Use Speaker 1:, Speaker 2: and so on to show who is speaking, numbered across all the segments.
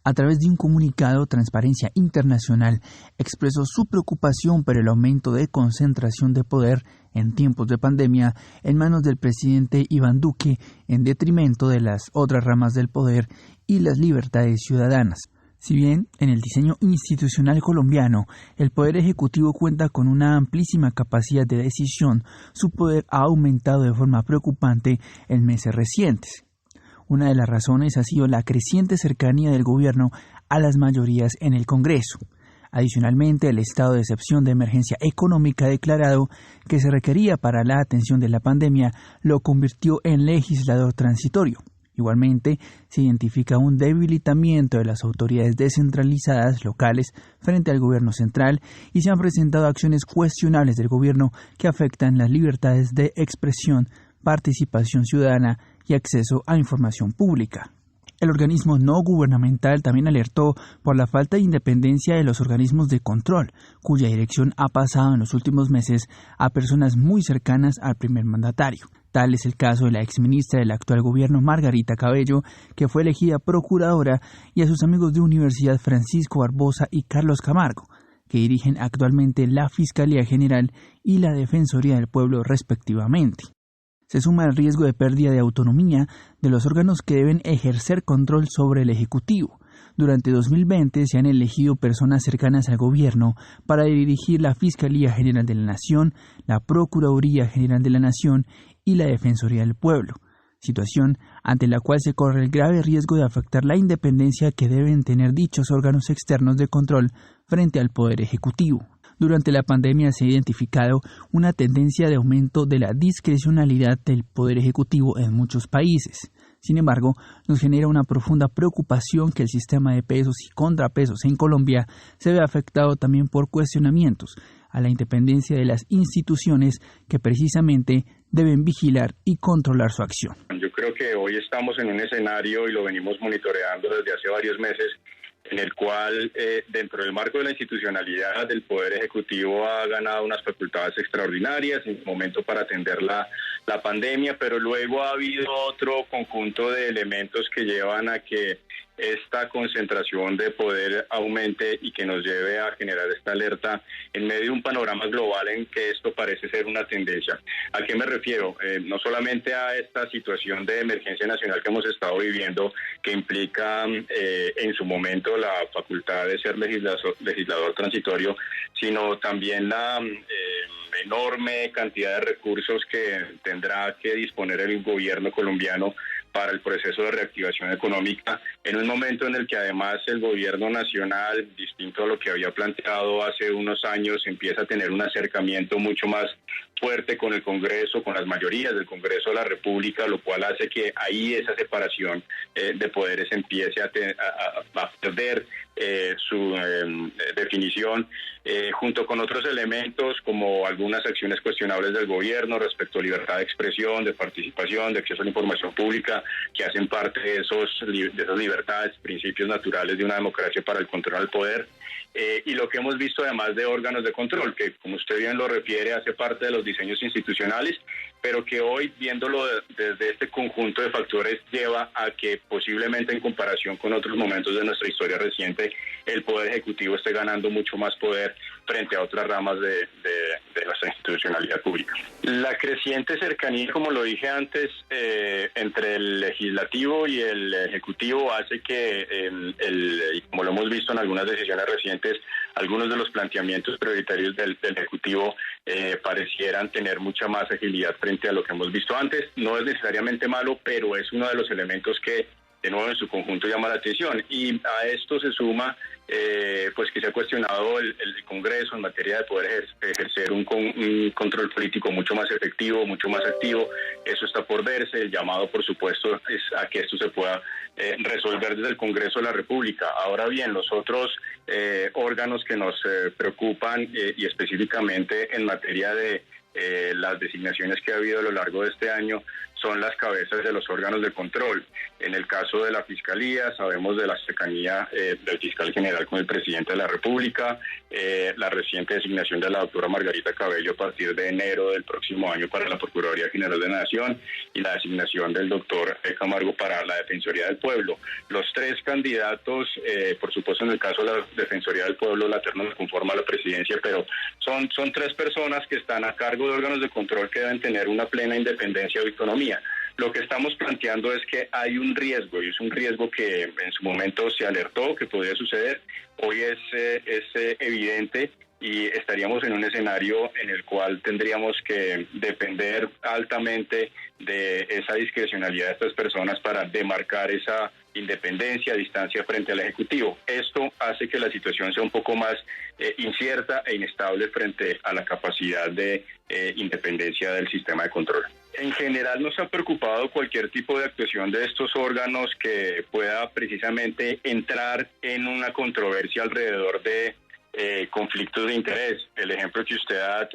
Speaker 1: A través de un comunicado, Transparencia Internacional expresó su preocupación por el aumento de concentración de poder en tiempos de pandemia en manos del presidente Iván Duque, en detrimento de las otras ramas del poder y las libertades ciudadanas. Si bien en el diseño institucional colombiano el Poder Ejecutivo cuenta con una amplísima capacidad de decisión, su poder ha aumentado de forma preocupante en meses recientes. Una de las razones ha sido la creciente cercanía del gobierno a las mayorías en el Congreso. Adicionalmente, el estado de excepción de emergencia económica declarado que se requería para la atención de la pandemia lo convirtió en legislador transitorio. Igualmente, se identifica un debilitamiento de las autoridades descentralizadas locales frente al gobierno central y se han presentado acciones cuestionables del gobierno que afectan las libertades de expresión, participación ciudadana y acceso a información pública. El organismo no gubernamental también alertó por la falta de independencia de los organismos de control, cuya dirección ha pasado en los últimos meses a personas muy cercanas al primer mandatario. Tal es el caso de la exministra del actual gobierno Margarita Cabello, que fue elegida procuradora, y a sus amigos de universidad Francisco Barbosa y Carlos Camargo, que dirigen actualmente la Fiscalía General y la Defensoría del Pueblo respectivamente. Se suma el riesgo de pérdida de autonomía de los órganos que deben ejercer control sobre el Ejecutivo. Durante 2020 se han elegido personas cercanas al gobierno para dirigir la Fiscalía General de la Nación, la Procuraduría General de la Nación y la Defensoría del Pueblo, situación ante la cual se corre el grave riesgo de afectar la independencia que deben tener dichos órganos externos de control frente al Poder Ejecutivo. Durante la pandemia se ha identificado una tendencia de aumento de la discrecionalidad del Poder Ejecutivo en muchos países. Sin embargo, nos genera una profunda preocupación que el sistema de pesos y contrapesos en Colombia se vea afectado también por cuestionamientos a la independencia de las instituciones que precisamente deben vigilar y controlar su acción.
Speaker 2: Yo creo que hoy estamos en un escenario, y lo venimos monitoreando desde hace varios meses, en el cual, dentro del marco de la institucionalidad, el Poder Ejecutivo ha ganado unas facultades extraordinarias en el momento para atender la pandemia, pero luego ha habido otro conjunto de elementos que llevan a que esta concentración de poder aumente y que nos lleve a generar esta alerta en medio de un panorama global en que esto parece ser una tendencia. ¿A qué me refiero? No solamente a esta situación de emergencia nacional que hemos estado viviendo, que implica en su momento la facultad de ser legislador transitorio, sino también la enorme cantidad de recursos que tendrá que disponer el gobierno colombiano para el proceso de reactivación económica, en un momento en el que además el gobierno nacional, distinto a lo que había planteado hace unos años, empieza a tener un acercamiento mucho más fuerte con el Congreso, con las mayorías del Congreso de la República, lo cual hace que ahí esa separación de poderes empiece a perder su definición, junto con otros elementos como algunas acciones cuestionables del gobierno respecto a libertad de expresión, de participación, de acceso a la información pública, que hacen parte de esas libertades, principios naturales de una democracia para el control del poder. Y lo que hemos visto además de órganos de control, que como usted bien lo refiere, hace parte de los diseños institucionales, pero que hoy, viéndolo desde este conjunto de factores, lleva a que posiblemente en comparación con otros momentos de nuestra historia reciente, el Poder Ejecutivo esté ganando mucho más poder frente a otras ramas de nuestra institucionalidad pública. La creciente cercanía, como lo dije antes, entre el legislativo y el ejecutivo hace que, como lo hemos visto en algunas decisiones recientes, algunos de los planteamientos prioritarios del ejecutivo parecieran tener mucha más agilidad frente a lo que hemos visto antes. No es necesariamente malo, pero es uno de los elementos que, de nuevo, en su conjunto llama la atención. Y a esto se suma pues que se ha cuestionado el Congreso en materia de poder ejercer un control político mucho más efectivo, mucho más activo. Eso está por verse. El llamado, por supuesto, es a que esto se pueda resolver desde el Congreso de la República. Ahora bien, los otros órganos que nos preocupan, y específicamente en materia de las designaciones que ha habido a lo largo de este año, son las cabezas de los órganos de control. En el caso de la Fiscalía, sabemos de la cercanía del fiscal general con el presidente de la República, la reciente designación de la doctora Margarita Cabello a partir de enero del próximo año para la Procuraduría General de la Nación y la designación del doctor Camargo para la Defensoría del Pueblo. Los tres candidatos, por supuesto en el caso de la Defensoría del Pueblo, la terna no conforma a la presidencia, pero son tres personas que están a cargo de órganos de control que deben tener una plena independencia y autonomía. Lo que estamos planteando es que hay un riesgo, y es un riesgo que en su momento se alertó que podría suceder. Hoy es evidente y estaríamos en un escenario en el cual tendríamos que depender altamente de esa discrecionalidad de estas personas para demarcar esa independencia, distancia frente al Ejecutivo. Esto hace que la situación sea un poco más incierta e inestable frente a la capacidad de independencia del sistema de control. En general nos ha preocupado cualquier tipo de actuación de estos órganos que pueda precisamente entrar en una controversia alrededor de conflictos de interés. El ejemplo que usted da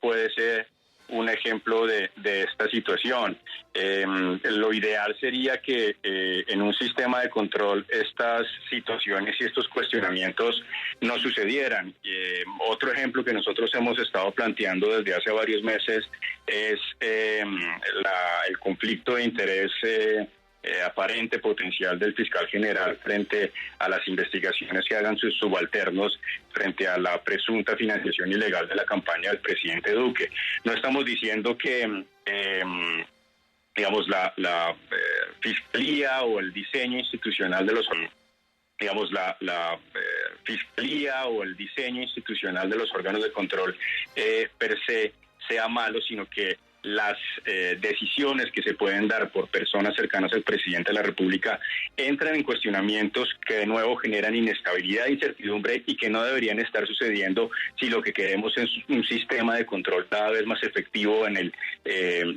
Speaker 2: puede ser un ejemplo de esta situación. Lo ideal sería que en un sistema de control estas situaciones y estos cuestionamientos no sucedieran. Otro ejemplo que nosotros hemos estado planteando desde hace varios meses es el conflicto de interés aparente potencial del fiscal general frente a las investigaciones que hagan sus subalternos frente a la presunta financiación ilegal de la campaña del presidente Duque. No estamos diciendo que digamos la fiscalía o el diseño institucional de los fiscalía o el diseño institucional de los órganos de control per se sea malo, sino que las decisiones que se pueden dar por personas cercanas al presidente de la República entran en cuestionamientos que de nuevo generan inestabilidad e incertidumbre y que no deberían estar sucediendo si lo que queremos es un sistema de control cada vez más efectivo en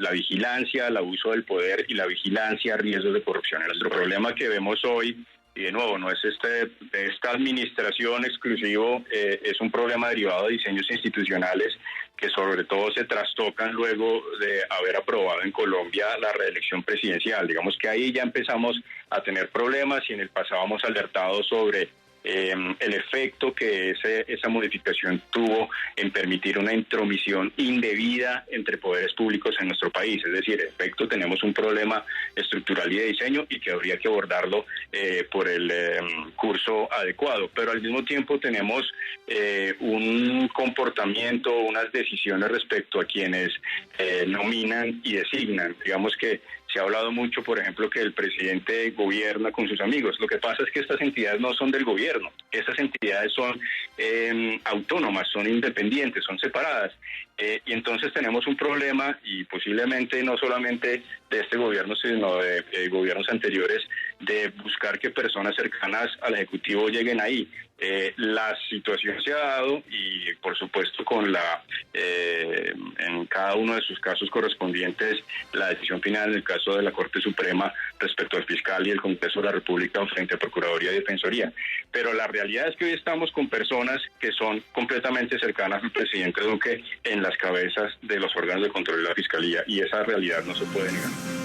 Speaker 2: la vigilancia, el abuso del poder y la vigilancia a riesgos de corrupción. Nuestro problema que vemos hoy, y de nuevo, no es esta administración exclusivo, es un problema derivado de diseños institucionales que sobre todo se trastocan luego de haber aprobado en Colombia la reelección presidencial. Digamos que ahí ya empezamos a tener problemas y en el pasado hemos alertado sobre el efecto que esa modificación tuvo en permitir una intromisión indebida entre poderes públicos en nuestro país. Es decir, en efecto tenemos un problema estructural y de diseño y que habría que abordarlo por el curso adecuado. Pero al mismo tiempo tenemos un comportamiento, unas decisiones respecto a quienes nominan y designan. Digamos que se ha hablado mucho, por ejemplo, que el presidente gobierna con sus amigos. Lo que pasa es que estas entidades no son del gobierno. Estas entidades son autónomas, son independientes, son separadas. Y entonces tenemos un problema, y posiblemente no solamente de este gobierno, sino de gobiernos anteriores, de buscar que personas cercanas al Ejecutivo lleguen ahí. La situación se ha dado y por supuesto con en cada uno de sus casos correspondientes la decisión final en el caso de la Corte Suprema respecto al fiscal y el Congreso de la República frente a Procuraduría y Defensoría. Pero la realidad es que hoy estamos con personas que son completamente cercanas al presidente Duque en las cabezas de los órganos de control de la Fiscalía y esa realidad no se puede negar.